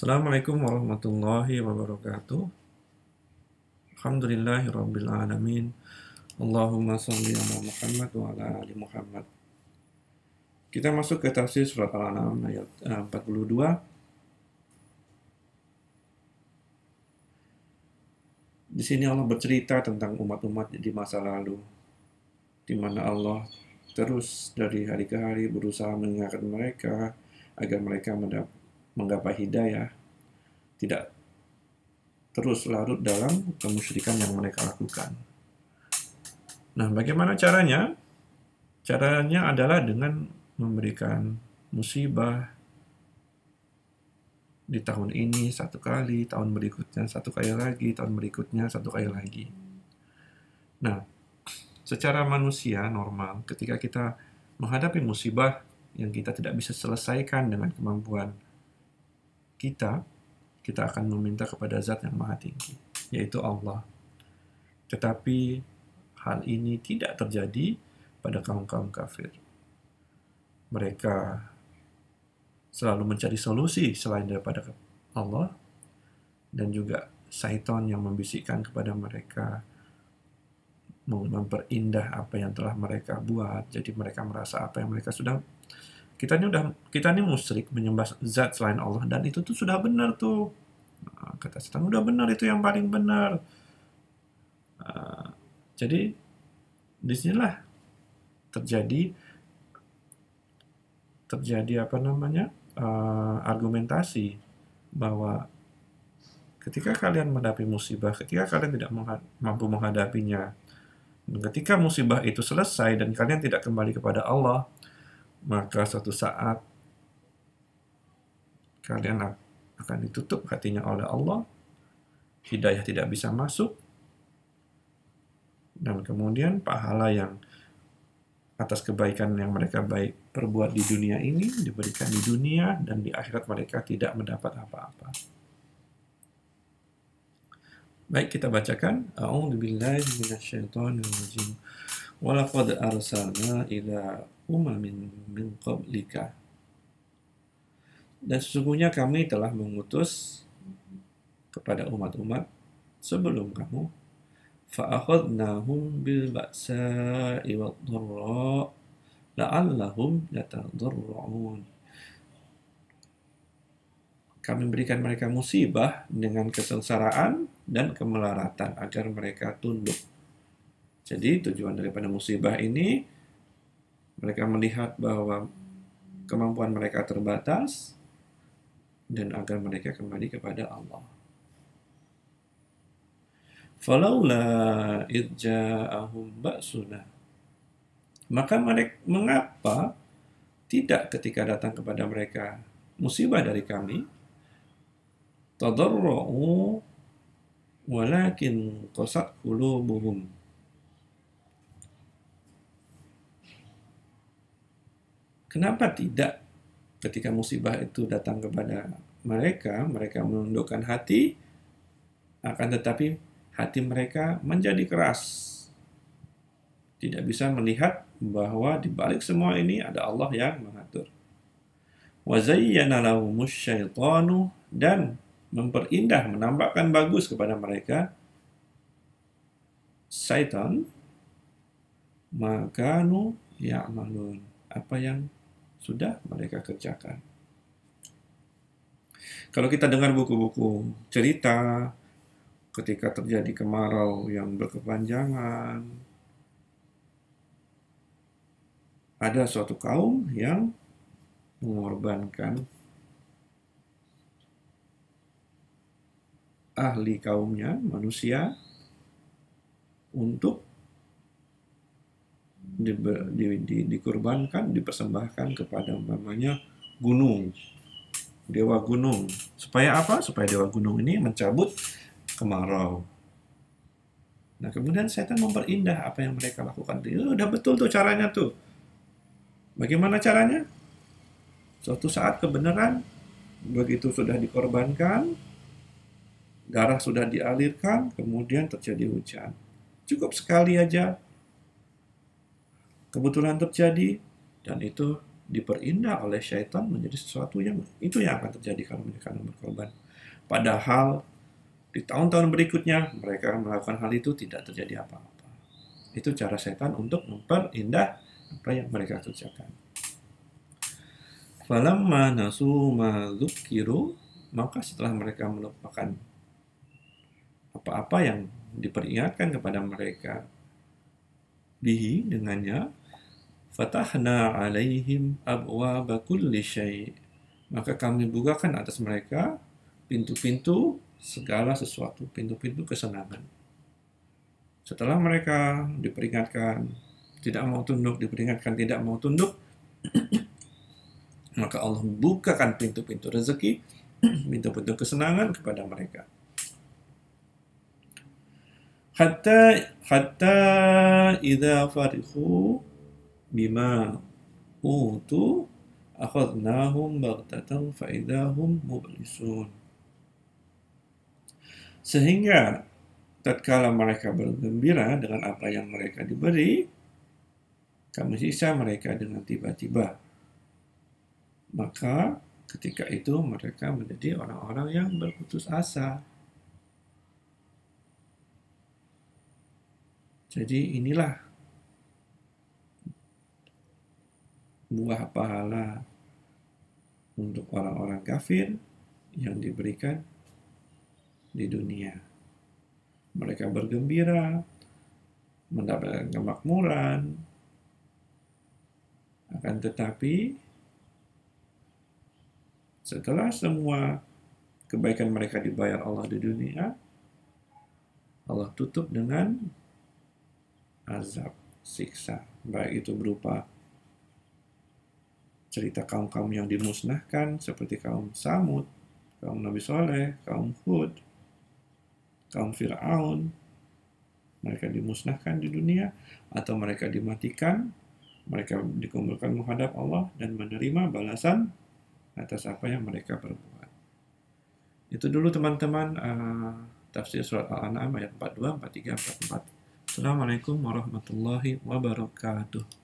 Assalamualaikum warahmatullahi wabarakatuh. Alhamdulillahirabbil alamin. Allahumma shalli ala Muhammad wa ala ali Muhammad. Kita masuk ke tafsir surat Al-An'am ayat 42. Di sini Allah bercerita tentang umat-umat di masa lalu, di mana Allah terus dari hari ke hari berusaha mengingatkan mereka agar mereka menggapai hidayah, tidak terus larut dalam kemusyrikan yang mereka lakukan. Nah, bagaimana caranya? Caranya adalah dengan memberikan musibah di tahun ini satu kali, tahun berikutnya satu kali lagi, tahun berikutnya satu kali lagi. Nah, secara manusia normal, ketika kita menghadapi musibah yang kita tidak bisa selesaikan dengan kemampuan kita akan meminta kepada Zat yang Maha Tinggi, yaitu Allah. Tetapi hal ini tidak terjadi pada kaum-kaum kafir. Mereka selalu mencari solusi selain daripada Allah, dan juga syaitan yang membisikkan kepada mereka memperindah apa yang telah mereka buat. Jadi mereka merasa apa yang mereka sudah kita ini musyrik menyembah zat selain Allah, dan itu tuh sudah benar tuh. Kata setan, udah benar, itu yang paling benar. Jadi disinilah terjadi argumentasi bahwa ketika kalian menghadapi musibah, ketika kalian tidak mampu menghadapinya, dan ketika musibah itu selesai dan kalian tidak kembali kepada Allah, maka suatu saat kalian akan ditutup hatinya oleh Allah, hidayah tidak bisa masuk, dan kemudian pahala yang atas kebaikan yang mereka baik perbuat di dunia ini diberikan di dunia, dan di akhirat mereka tidak mendapat apa-apa. Baik, kita bacakan. A'udzubillahi minasyaitonirrajim. Walaqad arsalna ila umamin min qablika. Dan sesungguhnya kami telah mengutus kepada umat-umat sebelum kamu. Fa'akhadnahum bil ba'sa'i wad dharra la'allahum yatadarra'un. Kami berikan mereka musibah dengan kesengsaraan dan kemelaratan agar mereka tunduk. Jadi tujuan daripada musibah ini, mereka melihat bahwa kemampuan mereka terbatas, dan agar mereka kembali kepada Allah. Falaula idja'ahum ba'suna. Maka mengapa tidak ketika datang kepada mereka musibah dari kami, tadarra'u walakin qasat qulubuhum. Kenapa tidak ketika musibah itu datang kepada mereka, mereka menundukkan hati, akan tetapi hati mereka menjadi keras, tidak bisa melihat bahwa di balik semua ini ada Allah yang mengatur. Wa zayyana lahumus syaitanu, dan memperindah, menampakkan bagus kepada mereka syaitan, makanu ya'malun, apa yang sudah mereka kerjakan. Kalau kita dengar buku-buku cerita ketika terjadi kemarau yang berkepanjangan, ada suatu kaum yang mengorbankan ahli kaumnya, manusia, untuk dikurbankan, dipersembahkan kepada umpamanya gunung, dewa gunung. Supaya apa? Supaya dewa gunung ini mencabut kemarau. Nah, kemudian setan memperindah apa yang mereka lakukan. Udah betul tuh caranya tuh. Bagaimana caranya? Suatu saat kebenaran, begitu sudah dikorbankan, darah sudah dialirkan, kemudian terjadi hujan. Cukup sekali aja kebetulan terjadi, dan itu diperindah oleh syaitan menjadi sesuatu yang akan terjadi kalau mereka berkorban. Padahal di tahun-tahun berikutnya mereka melakukan hal itu tidak terjadi apa-apa. Itu cara syaitan untuk memperindah apa yang mereka kerjakan. Falamma nasu ma dzukiru, maka setelah mereka melupakan apa-apa yang diperingatkan kepada mereka bihi dengannya, fatahna alaihim abwaaba kulli syai', maka kami bukakan atas mereka pintu-pintu segala sesuatu, pintu-pintu kesenangan. Setelah mereka diperingatkan tidak mau tunduk, diperingatkan tidak mau tunduk, maka Allah bukakan pintu-pintu rezeki, pintu-pintu kesenangan kepada mereka. Hatta idza farihu bima utu akhadnahum baghtatan fa idahum mublisun. Sehingga tatkala mereka bergembira dengan apa yang mereka diberi, kami siksa mereka dengan tiba-tiba. Maka ketika itu mereka menjadi orang-orang yang berputus asa. Jadi inilah buah pahala untuk orang-orang kafir yang diberikan di dunia. Mereka bergembira, mendapatkan kemakmuran, akan tetapi setelah semua kebaikan mereka dibayar Allah di dunia, Allah tutup dengan azab, siksa, baik itu berupa cerita kaum-kaum yang dimusnahkan seperti kaum Samud, kaum Nabi Soleh, kaum Hud, kaum Fir'aun, mereka dimusnahkan di dunia, atau mereka dimatikan, mereka dikumpulkan menghadap Allah dan menerima balasan atas apa yang mereka perbuat. Itu dulu teman-teman tafsir surat Al-An'am ayat 42, 43, 44. Assalamualaikum warahmatullahi wabarakatuh.